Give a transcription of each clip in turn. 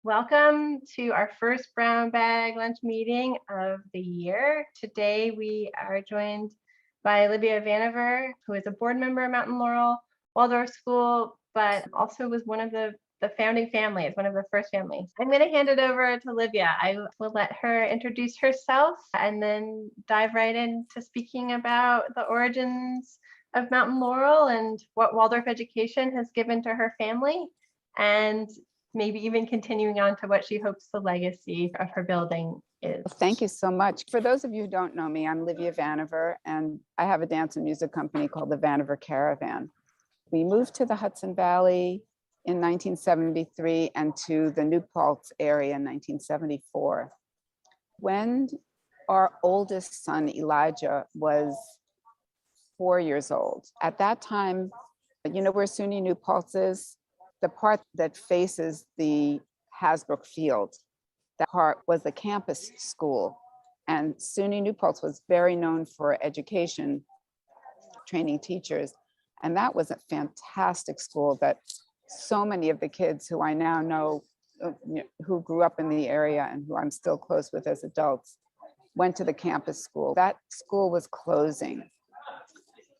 Welcome to our first brown bag lunch meeting of the year. Today we are joined by Livia Vanaver, who is a board member of Mountain Laurel Waldorf School, but also was one of the founding families, one of the first families. I'm going to hand it over to Livia. I will let her introduce herself and then dive right into speaking about the origins of Mountain Laurel and what Waldorf education has given to her family, and maybe even continuing on to what she hopes the legacy of her building is. Thank you so much. For those of you who don't know me, I'm Livia Vanaver, and I have a dance and music company called the Vanaver Caravan. We moved to the Hudson Valley in 1973 and to the New Paltz area in 1974. When our oldest son, Elijah, was 4 years old, at that time, you know where SUNY New Paltz is? The part that faces the Hasbrook Field, that part was the campus school. And SUNY New Paltz was very known for education, training teachers. And that was a fantastic school that so many of the kids who I now know, who grew up in the area and who I'm still close with as adults, went to the campus school. That school was closing.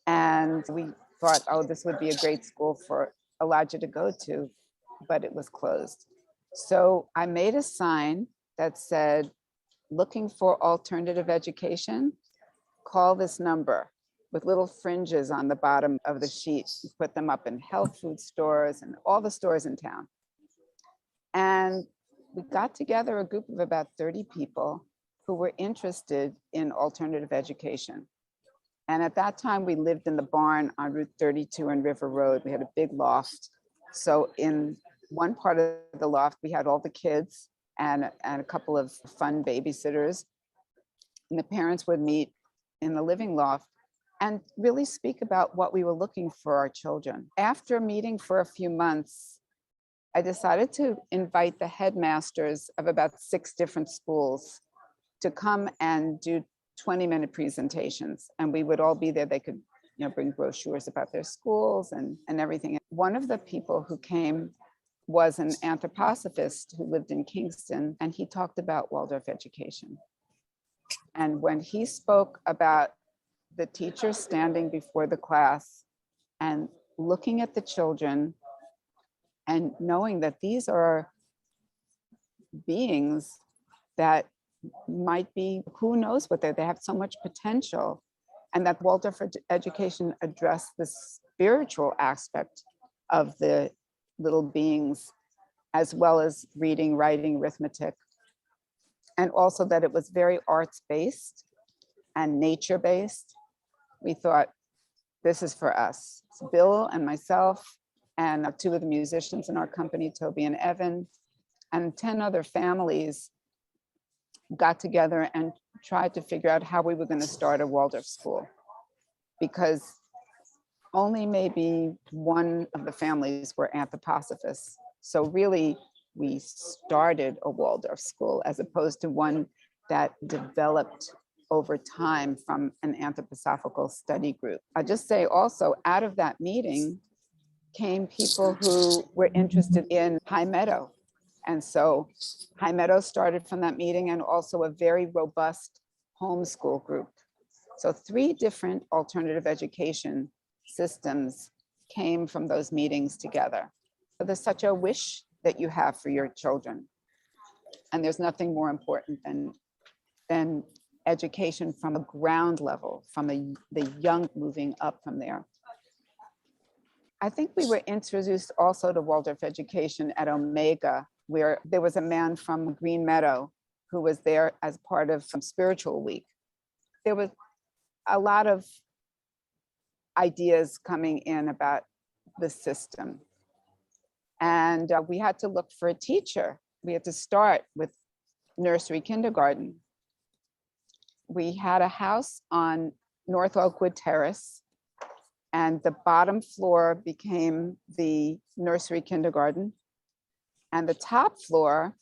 And we thought, oh, this would be a great school for Elijah to go to, but it was closed. So I made a sign that said, looking for alternative education, call this number, with little fringes on the bottom of the sheet. We put them up in health food stores and all the stores in town. And we got together a group of about 30 people who were interested in alternative education. And at that time, we lived in the barn on Route 32 and River Road. We had a big loft. So in one part of the loft, we had all the kids and a couple of fun babysitters. And the parents would meet in the living loft and really speak about what we were looking for our children. After meeting for a few months, I decided to invite the headmasters of about 6 different schools to come and do 20-minute presentations, and we would all be there. They could, bring brochures about their schools and everything. One of the people who came was an anthroposophist who lived in Kingston, and he talked about Waldorf education. And when he spoke about the teacher standing before the class and looking at the children and knowing that these are beings that might be, who knows what they have so much potential, and that Waldorf education addressed the spiritual aspect of the little beings, as well as reading, writing, arithmetic, and also that it was very arts-based and nature-based. We thought, this is for us. So Bill and myself and 2 of the musicians in our company, Toby and Evan, and 10 other families got together and tried to figure out how we were going to start a Waldorf school, because only maybe one of the families were anthroposophists. So really, we started a Waldorf school as opposed to one that developed over time from an anthroposophical study group. I just say also, out of that meeting came people who were interested in High Meadow. And so High Meadow started from that meeting, and also a very robust homeschool group. So 3 different alternative education systems came from those meetings together. So there's such a wish that you have for your children. And there's nothing more important than education from a ground level, from the young moving up from there. I think we were introduced also to Waldorf education at Omega, where there was a man from Green Meadow who was there as part of some spiritual week. There was a lot of ideas coming in about the system. And we had to look for a teacher. We had to start with nursery kindergarten. We had a house on North Oakwood Terrace, and the bottom floor became the nursery kindergarten. And the top floor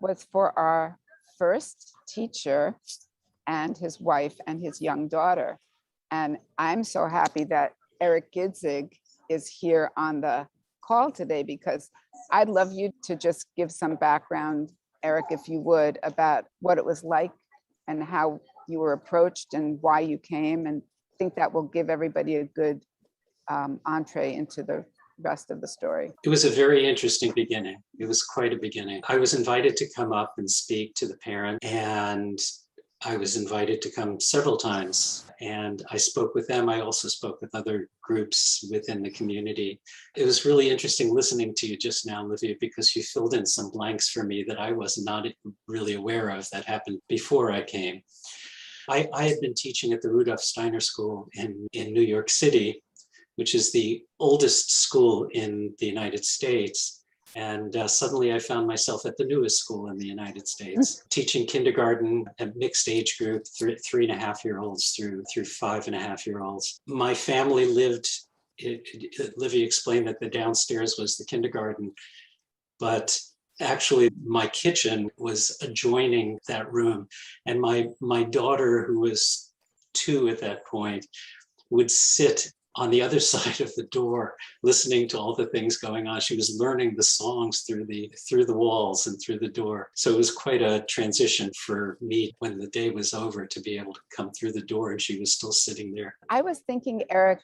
was for our first teacher and his wife and his young daughter. And I'm so happy that Eric Gidzig is here on the call today because I'd love you to just give some background, Eric, if you would, about what it was like and how you were approached and why you came. And I think that will give everybody a good entree into the rest of the story. It was a very interesting beginning. It was quite a beginning. I was invited to come up and speak to the parent, and I was invited to come several times, and I spoke with them. I also spoke with other groups within the community. It was really interesting listening to you just now, Livia, because you filled in some blanks for me that I was not really aware of that happened before I came. I had been teaching at the Rudolf Steiner School in New York City, which is the oldest school in the United States. And suddenly I found myself at the newest school in the United States, teaching kindergarten, a mixed age group, 3.5-year-olds through 5.5-year-olds. My family lived, Livia explained that the downstairs was the kindergarten, but actually my kitchen was adjoining that room. And my daughter, who was 2 at that point, would sit on the other side of the door, listening to all the things going on. She was learning the songs through the walls and through the door. So it was quite a transition for me when the day was over to be able to come through the door and she was still sitting there. I was thinking, Eric,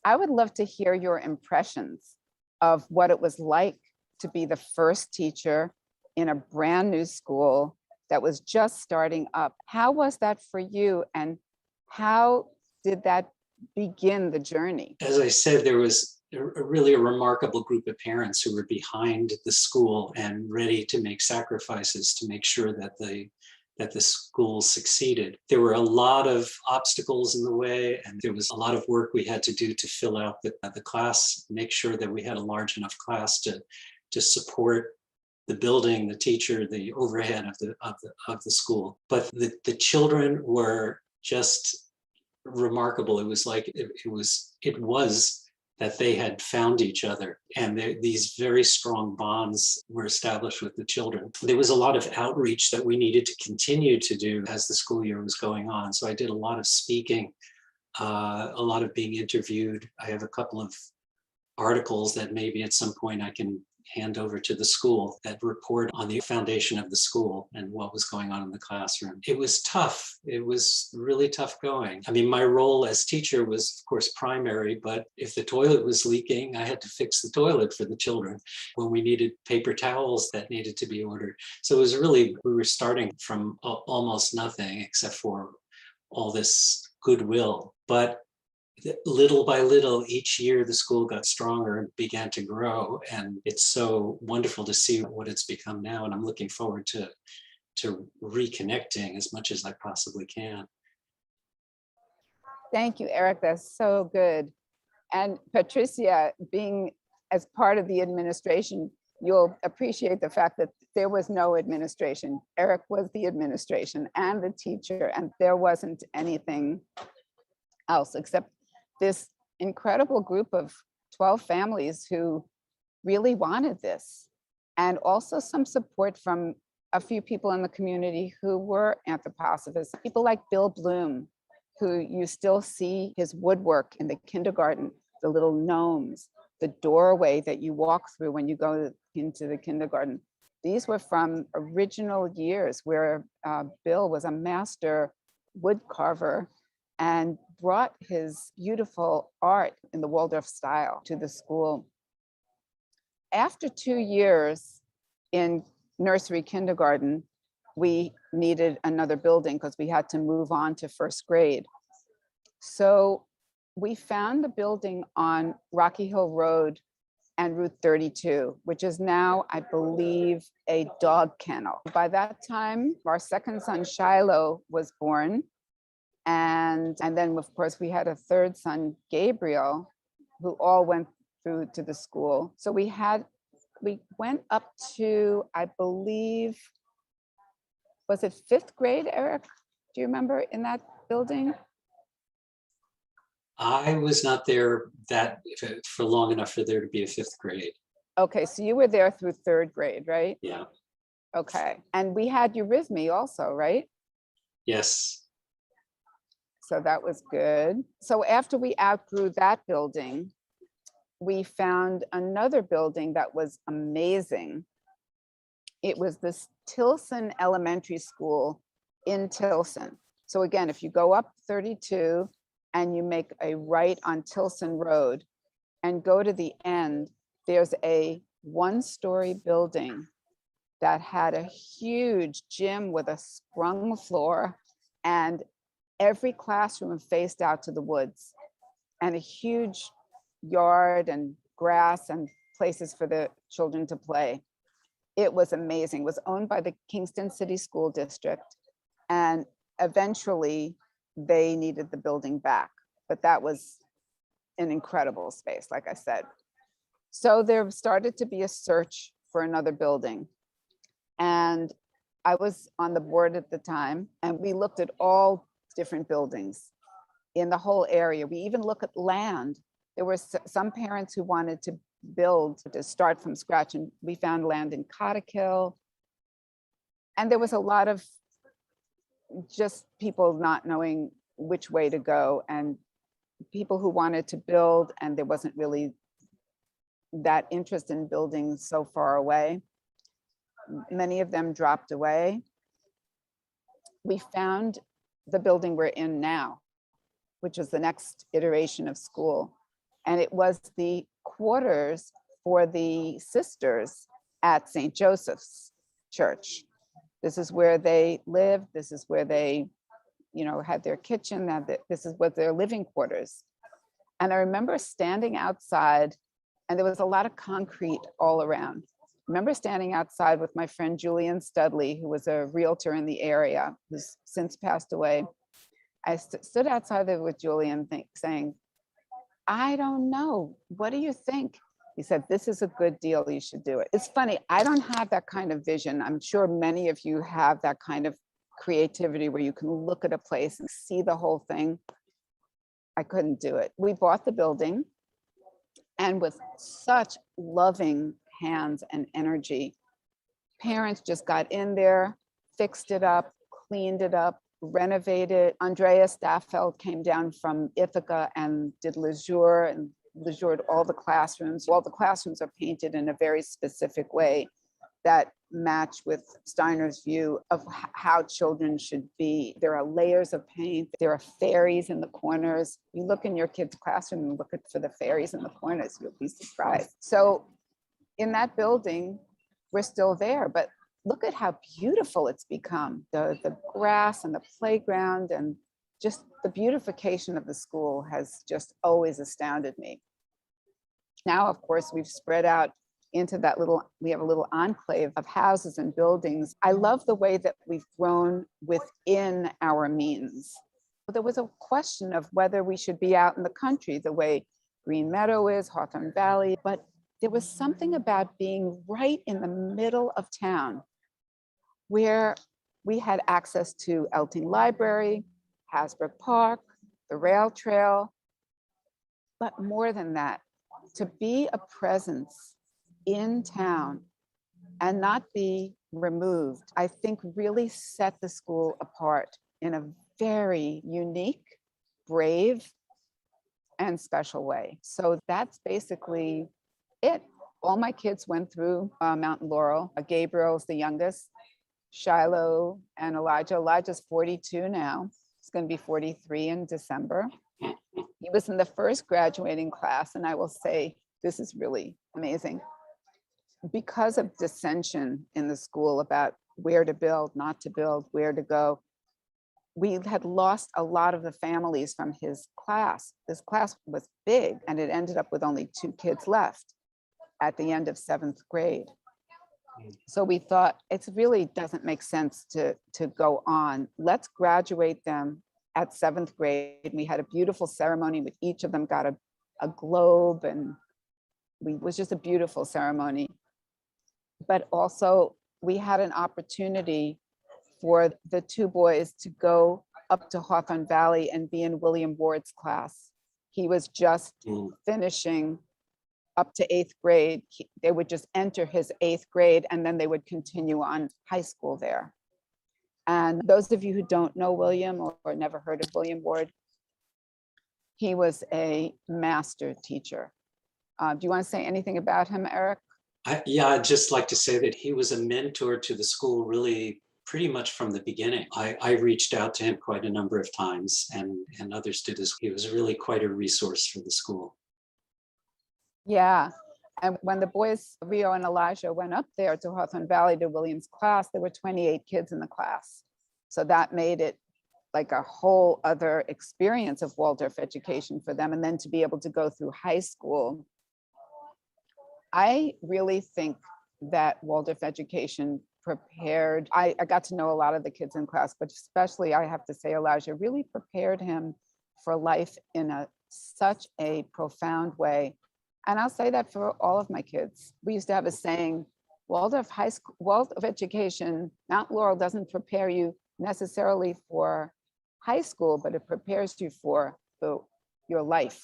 I would love to hear your impressions of what it was like to be the first teacher in a brand new school that was just starting up. How was that for you? And how did that begin the journey? As I said, there was really a remarkable group of parents who were behind the school and ready to make sacrifices to make sure that the school succeeded. There were a lot of obstacles in the way, and there was a lot of work we had to do to fill out the class, make sure that we had a large enough class to support the building, the teacher, the overhead of the school. But the children were just remarkable. It was like it was that they had found each other, and these very strong bonds were established with the children. There was a lot of outreach that we needed to continue to do as the school year was going on. So I did a lot of speaking, a lot of being interviewed. I have a couple of articles that maybe at some point I can hand over to the school that report on the foundation of the school and what was going on in the classroom. It was tough. It was really tough going. I mean, my role as teacher was, of course, primary, but if the toilet was leaking, I had to fix the toilet for the children. When we needed paper towels, that needed to be ordered. So it was really, we were starting from almost nothing except for all this goodwill. But little by little, each year the school got stronger and began to grow, and it's so wonderful to see what it's become now, and I'm looking forward to reconnecting as much as I possibly can. Thank you, Eric. That's so good. And Patricia, being as part of the administration, you'll appreciate the fact that there was no administration. Eric was the administration and the teacher, and there wasn't anything else except this incredible group of 12 families who really wanted this, and also some support from a few people in the community who were anthroposophists, people like Bill Bloom, who you still see his woodwork in the kindergarten, the little gnomes, the doorway that you walk through when you go into the kindergarten. These were from original years where Bill was a master wood carver and brought his beautiful art in the Waldorf style to the school. After 2 years in nursery kindergarten, we needed another building because we had to move on to first grade. So we found the building on Rocky Hill Road and Route 32, which is now, I believe, a dog kennel. By that time, our second son, Shiloh, was born. And then, of course, we had a third son, Gabriel, who all went through to the school. So we went up to, I believe, was it 5th grade, Eric? Do you remember in that building? I was not there for long enough for there to be a 5th grade. Okay, so you were there through 3rd grade, right? Yeah. Okay, and we had eurythmy also, right? Yes. So that was good. So after we outgrew that building, we found another building that was amazing. It was this Tilson Elementary School in Tilson. So again, if you go up 32 and you make a right on Tilson Road and go to the end, there's a one-story building that had a huge gym with a sprung floor, and every classroom faced out to the woods, and a huge yard and grass and places for the children to play. It was amazing. It was owned by the Kingston City School District, and eventually they needed the building back, but that was an incredible space, like I said. So there started to be a search for another building. And I was on the board at the time, and we looked at all different buildings in the whole area. We even looked at land. There were some parents who wanted to build, to start from scratch, and we found land in Cottikill. And there was a lot of just people not knowing which way to go, and people who wanted to build, and there wasn't really that interest in building so far away. Many of them dropped away. We found the building we're in now, which is the next iteration of school. And it was the quarters for the sisters at St. Joseph's Church. This is where they lived. This is where they, had their kitchen. This is what their living quarters. And I remember standing outside, and there was a lot of concrete all around. I remember standing outside with my friend Julian Studley, who was a realtor in the area, who's since passed away. I stood outside there with Julian saying, I don't know, what do you think? He said, this is a good deal, you should do it. It's funny, I don't have that kind of vision. I'm sure many of you have that kind of creativity where you can look at a place and see the whole thing. I couldn't do it. We bought the building, and with such loving hands and energy, parents just got in there, fixed it up, cleaned it up, renovated. Andrea Staffeld came down from Ithaca and did Leisure, and Leisured all the classrooms. All the classrooms are painted in a very specific way that match with Steiner's view of how children should be. There are layers of paint. There are fairies in the corners. You look in your kid's classroom and look for the fairies in the corners, you'll be surprised. So in that building, we're still there, but look at how beautiful it's become. The grass and the playground and just the beautification of the school has just always astounded me. Now, of course, we've spread out into we have a little enclave of houses and buildings. I love the way that we've grown within our means. There was a question of whether we should be out in the country the way Green Meadow is, Hawthorne Valley, but there was something about being right in the middle of town where we had access to Elting Library, Hasbrook Park, the rail trail, but more than that, to be a presence in town and not be removed, I think really set the school apart in a very unique, brave, and special way. So that's basically it. All my kids went through Mountain Laurel. Gabriel's the youngest, Shiloh and Elijah. Elijah's 42 now. He's going to be 43 in December. He was in the first graduating class, and I will say this is really amazing. Because of dissension in the school about where to build, not to build, where to go, we had lost a lot of the families from his class. This class was big, and it ended up with only 2 kids left at the end of 7th grade. So we thought it really doesn't make sense to go on. Let's graduate them at 7th grade. We had a beautiful ceremony with each of them got a globe, and it was just a beautiful ceremony. But also we had an opportunity for the 2 boys to go up to Hawthorne Valley and be in William Ward's class. He was just finishing up to 8th grade. They would just enter his 8th grade, and then they would continue on high school there. And those of you who don't know William or never heard of William Ward, he was a master teacher. Do you want to say anything about him, Eric? Yeah, I'd just like to say that he was a mentor to the school really pretty much from the beginning. I reached out to him quite a number of times, and others did as well. He was really quite a resource for the school. Yeah. And when the boys, Rio and Elijah, went up there to Hawthorne Valley to William's class, there were 28 kids in the class. So that made it like a whole other experience of Waldorf education for them. And then to be able to go through high school, I really think that Waldorf education prepared, I got to know a lot of the kids in class, but especially I have to say Elijah really prepared him for life in such a profound way. And I'll say that for all of my kids. We used to have a saying, Waldorf education, Mount Laurel doesn't prepare you necessarily for high school, but it prepares you for your life,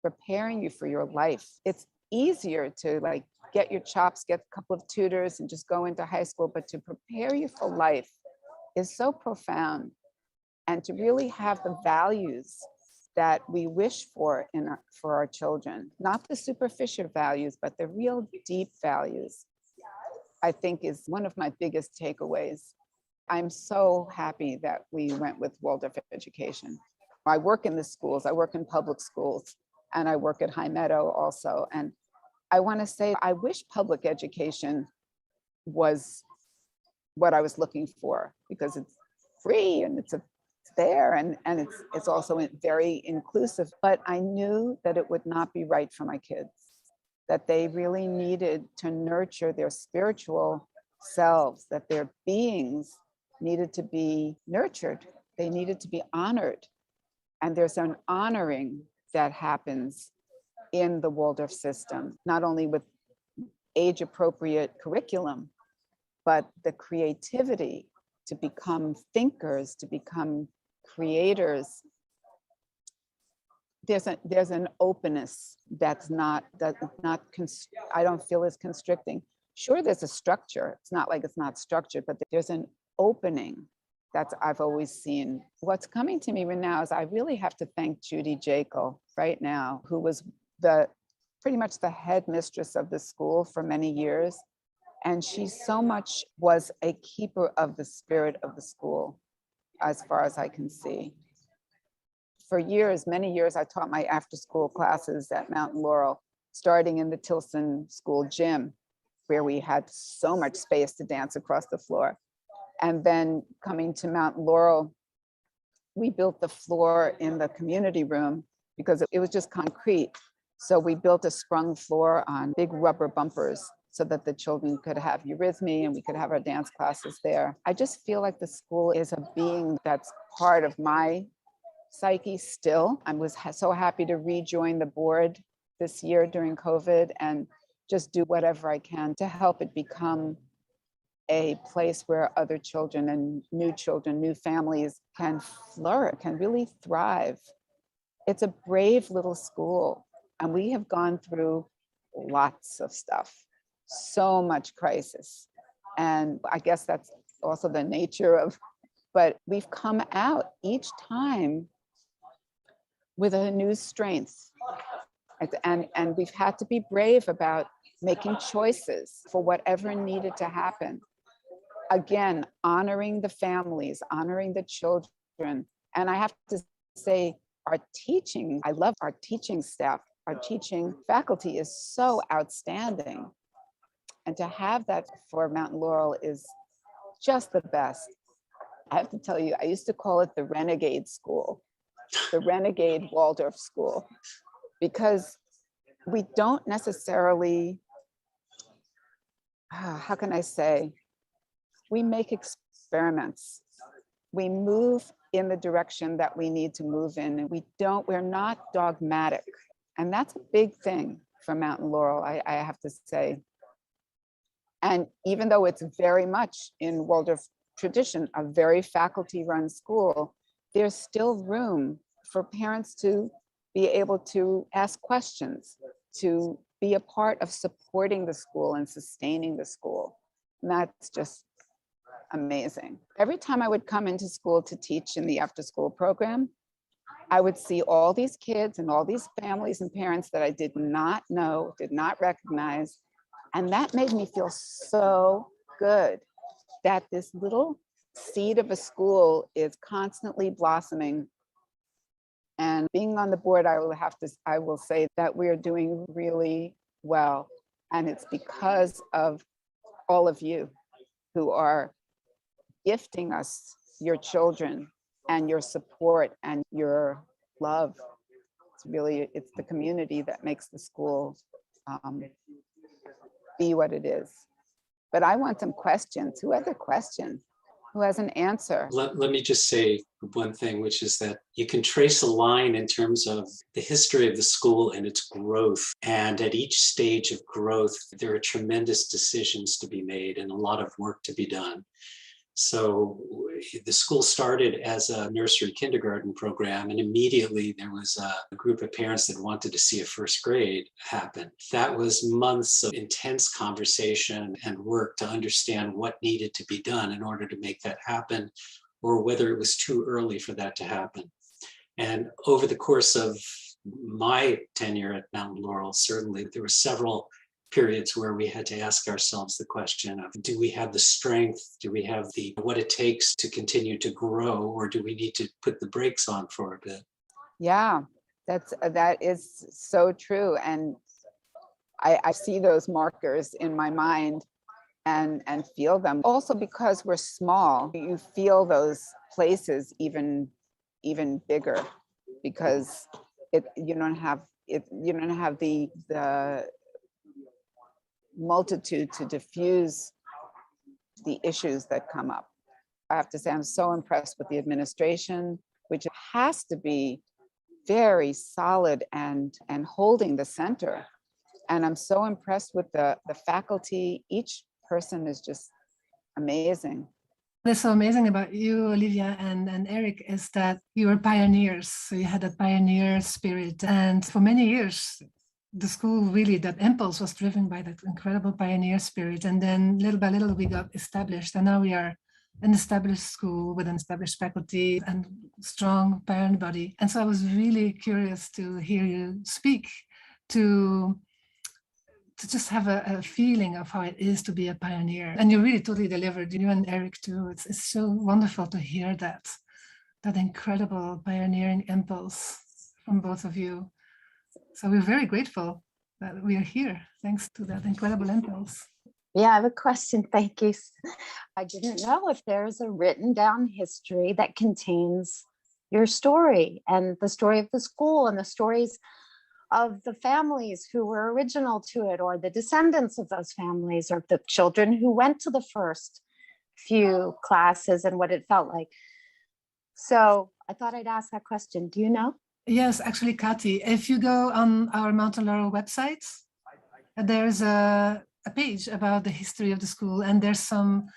preparing you for your life. It's easier to like get your chops, get a couple of tutors and just go into high school, but to prepare you for life is so profound. And to really have the values that we wish for for our children, not the superficial values, but the real deep values, I think is one of my biggest takeaways. I'm so happy that we went with Waldorf education. I work in the schools, I work in public schools, and I work at High Meadow also. And I want to say, I wish public education was what I was looking for, because it's free and it's there, and it's also very inclusive. But I knew that it would not be right for my kids, that they really needed to nurture their spiritual selves, that their beings needed to be nurtured, they needed to be honored. And there's an honoring that happens in the Waldorf system, not only with age-appropriate curriculum, but the creativity to become thinkers, to become creators. There's an openness that's not I don't feel is constricting. Sure, there's a structure. It's not like it's not structured, but there's an opening that I've always seen. What's coming to me right now is I really have to thank Judy Jekyll right now, who was pretty much the head mistress of the school for many years. And she so much was a keeper of the spirit of the school, as far as I can see. For years, many years, I taught my after-school classes at Mountain Laurel, starting in the Tilson School gym, where we had so much space to dance across the floor. And then coming to Mountain Laurel, we built the floor in the community room because it was just concrete. So we built a sprung floor on big rubber bumpers so that the children could have eurythmy and we could have our dance classes there. I just feel like the school is a being that's part of my psyche still. I was so happy to rejoin the board this year during COVID and just do whatever I can to help it become a place where other children and new families can flourish, can really thrive. It's a brave little school, and we have gone through lots of stuff, so much crisis. And I guess that's also the nature of, but we've come out each time with a new strength. And we've had to be brave about making choices for whatever needed to happen. Again, honoring the families, honoring the children. And I have to say, our teaching, I love our teaching staff. Our teaching faculty is so outstanding. And to have that for Mountain Laurel is just the best. I have to tell you, I used to call it the renegade school, the renegade Waldorf school, because we don't necessarily, how can I say, we make experiments. We move in the direction that we need to move in, and we're not dogmatic. And that's a big thing for Mountain Laurel, I have to say. And even though it's very much in Waldorf tradition, a very faculty-run school, there's still room for parents to be able to ask questions, to be a part of supporting the school and sustaining the school. And that's just amazing. Every time I would come into school to teach in the after-school program, I would see all these kids and all these families and parents that I did not know, did not recognize. And that made me feel so good that this little seed of a school is constantly blossoming. And being on the board, I will say that we're doing really well. And it's because of all of you who are gifting us your children and your support and your love. It's the community that makes the school be what it is. But I want some questions. Who has a question? Who has an answer? Let me just say one thing, which is that you can trace a line in terms of the history of the school and its growth. And at each stage of growth, there are tremendous decisions to be made and a lot of work to be done. So the school started as a nursery kindergarten program, and immediately there was a group of parents that wanted to see a first grade happen. That was months of intense conversation and work to understand what needed to be done in order to make that happen, or whether it was too early for that to happen. And over the course of my tenure at Mountain Laurel, certainly there were several periods where we had to ask ourselves the question of, do we have the strength? Do we have what it takes to continue to grow, or do we need to put the brakes on for a bit? Yeah, that is so true. And I see those markers in my mind and feel them. Also, because we're small, you feel those places even bigger, because you don't have the multitude to diffuse the issues that come up. I have to say, I'm so impressed with the administration, which has to be very solid and holding the center. And I'm so impressed with the faculty. Each person is just amazing. What's so amazing about you, Olivia and Eric, is that you were pioneers. So you had that pioneer spirit. And for many years, the school really, that impulse was driven by that incredible pioneer spirit. And then little by little, we got established. And now we are an established school with an established faculty and strong parent body. And so I was really curious to hear you speak, to just have a feeling of how it is to be a pioneer. And you really totally delivered, you and Eric too. It's so wonderful to hear that incredible pioneering impulse from both of you. So we're very grateful that we are here, thanks to that incredible impulse. Yeah, I have a question. Thank you. I didn't know if there's a written down history that contains your story and the story of the school and the stories of the families who were original to it, or the descendants of those families, or the children who went to the first few classes and what it felt like. So I thought I'd ask that question. Do you know? Yes, actually, Kati, if you go on our Mountain Laurel website, there's a page about the history of the school, and there's some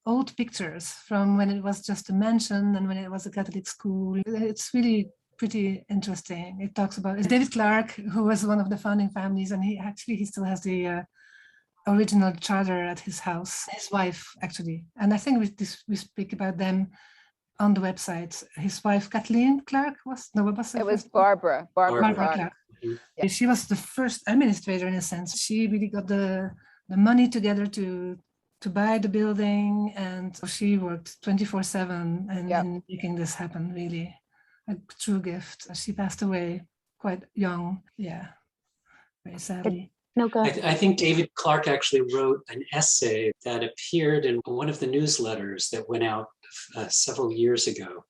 old pictures from when it was just a mansion and when it was a Catholic school. It's really pretty interesting. It talks about David Clark, who was one of the founding families, and he still has the original charter at his house, his wife actually. And I think we speak about them on the website. His wife, Kathleen Clark, It was Barbara Clark. Clark. Yeah. She was the first administrator in a sense. She really got the money together to buy the building, and she worked 24/7 in making this happen. Really, a true gift. She passed away quite young. Yeah, very sadly. No, go ahead. I think David Clark actually wrote an essay that appeared in one of the newsletters that went out several years ago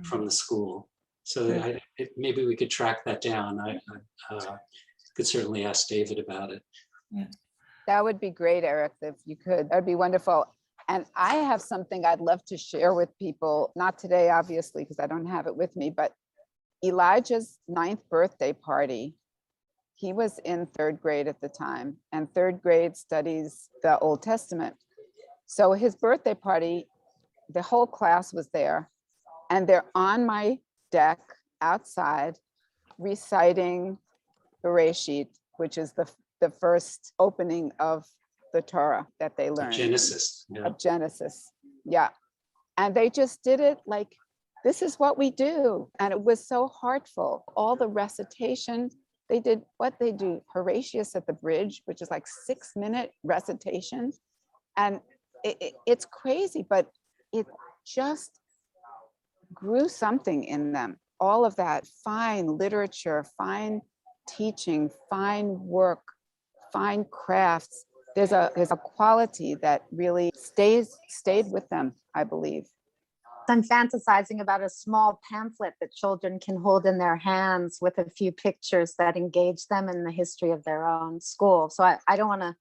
from the school. So maybe we could track that down. I could certainly ask David about it. Yeah. That would be great, Eric, if you could. That'd be wonderful. And I have something I'd love to share with people, not today, obviously, because I don't have it with me, but Elijah's 9th birthday party, he was in 3rd grade at the time, and 3rd grade studies the Old Testament. So his birthday party, the whole class was there, and they're on my deck outside reciting Bereshit, which is the first opening of the Torah that they learned. Genesis. Of Genesis. Yeah. And they just did it like this is what we do. And it was so heartful. All the recitation, they did what they do, Horatius at the Bridge, which is like 6-minute recitation. And it's crazy, but it just grew something in them. All of that fine literature, fine teaching, fine work, fine crafts. There's a quality that really stayed with them, I believe. I'm fantasizing about a small pamphlet that children can hold in their hands with a few pictures that engage them in the history of their own school. So I don't want to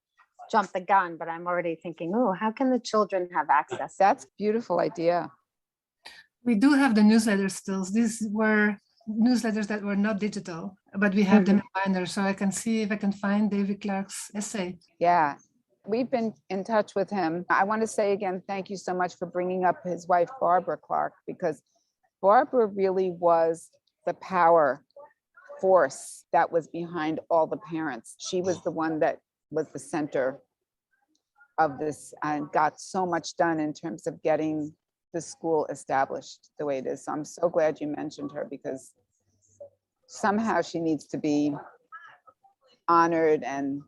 jump the gun, but I'm already thinking, oh, how can the children have access? That's a beautiful idea. We do have the newsletters still. These were newsletters that were not digital, but we have them in binder. So I can see if I can find David Clark's essay. Yeah, we've been in touch with him. I want to say again, thank you so much for bringing up his wife, Barbara Clark, because Barbara really was the power force that was behind all the parents. She was the one that was the center of this and got so much done in terms of getting the school established the way it is. So I'm so glad you mentioned her, because somehow she needs to be honored and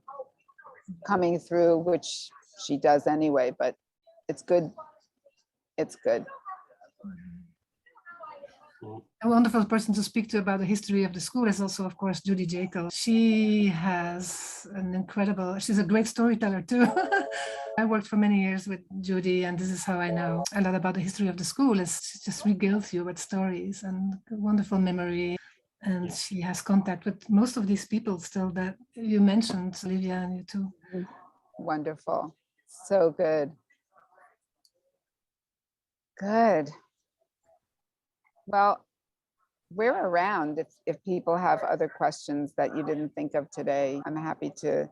coming through, which she does anyway, but it's good. It's good. A wonderful person to speak to about the history of the school is also, of course, Judy Jacob. She has she's a great storyteller too. I worked for many years with Judy, and this is how I know a lot about the history of the school. She just regales you with stories and wonderful memory. And she has contact with most of these people still that you mentioned, Livia, and you too. Wonderful. So good. Good. Well, we're around if people have other questions that you didn't think of today. I'm happy to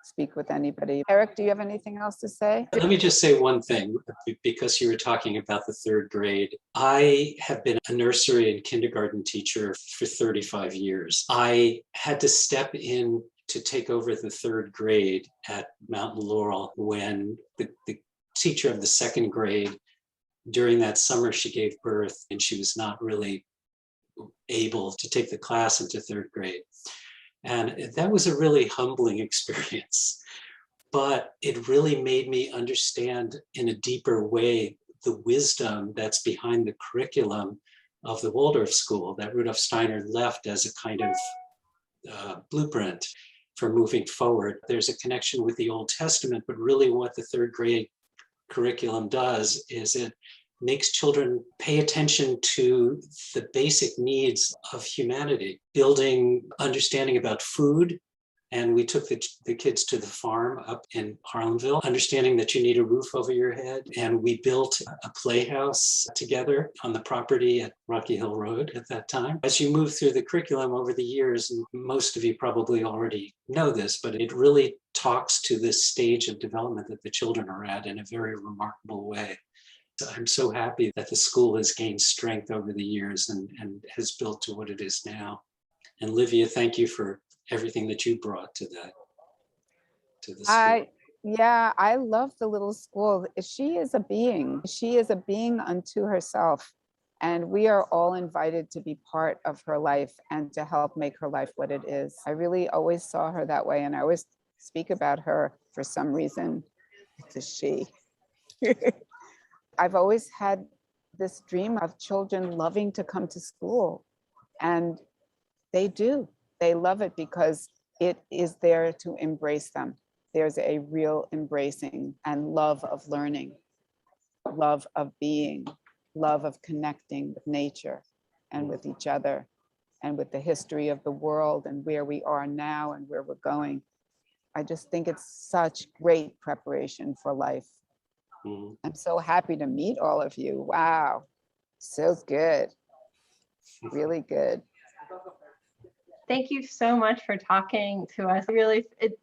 speak with anybody. Eric, do you have anything else to say? Let me just say one thing, because you were talking about the third grade. I have been a nursery and kindergarten teacher for 35 years. I had to step in to take over the third grade at Mountain Laurel when the teacher of the second grade, during that summer, she gave birth and she was not really able to take the class into third grade. And that was a really humbling experience, but it really made me understand in a deeper way the wisdom that's behind the curriculum of the Waldorf school that Rudolf Steiner left as a kind of blueprint for moving forward. There's a connection with the Old Testament, but really what the third grade curriculum does is it makes children pay attention to the basic needs of humanity, building understanding about food. And we took the kids to the farm up in Harlemville, understanding that you need a roof over your head. And we built a playhouse together on the property at Rocky Hill Road at that time. As you move through the curriculum over the years, and most of you probably already know this, but it really talks to this stage of development that the children are at in a very remarkable way. I'm so happy that the school has gained strength over the years and has built to what it is now. And Livia, thank you for everything that you brought to that, to the school. I love the little school. She is a being. She is a being unto herself. And we are all invited to be part of her life and to help make her life what it is. I really always saw her that way. And I always speak about her for some reason. It's a she. I've always had this dream of children loving to come to school, and they do. They love it because it is there to embrace them. There's a real embracing and love of learning, love of being, love of connecting with nature and with each other and with the history of the world and where we are now and where we're going. I just think it's such great preparation for life. I'm so happy to meet all of you. Wow, so good, really good. Thank you so much for talking to us. Really, it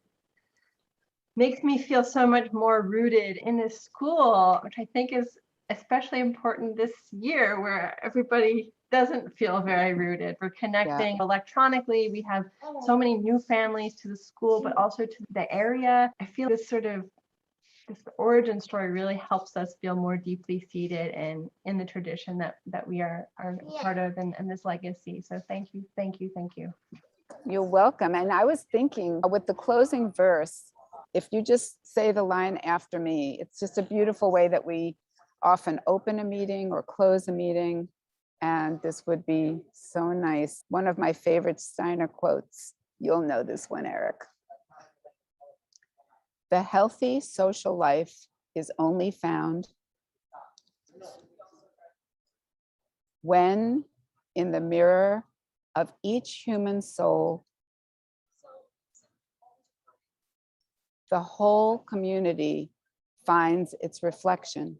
makes me feel so much more rooted in this school, which I think is especially important this year where everybody doesn't feel very rooted. We're connecting electronically. We have so many new families to the school, but also to the area. I feel this sort of this origin story really helps us feel more deeply seated in the tradition that we are part of and this legacy. So thank you, thank you, thank you. You're welcome. And I was thinking with the closing verse, if you just say the line after me, it's just a beautiful way that we often open a meeting or close a meeting. And this would be so nice. One of my favorite Steiner quotes. You'll know this one, Eric. The healthy social life is only found when in the mirror of each human soul, the whole community finds its reflection.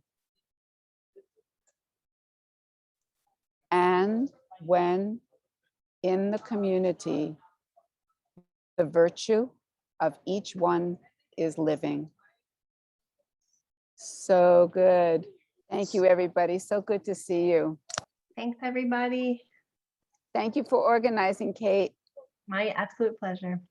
And when in the community, the virtue of each one is living. So good. Thank you, everybody. So good to see you. Thanks, everybody. Thank you for organizing, Kate. My absolute pleasure.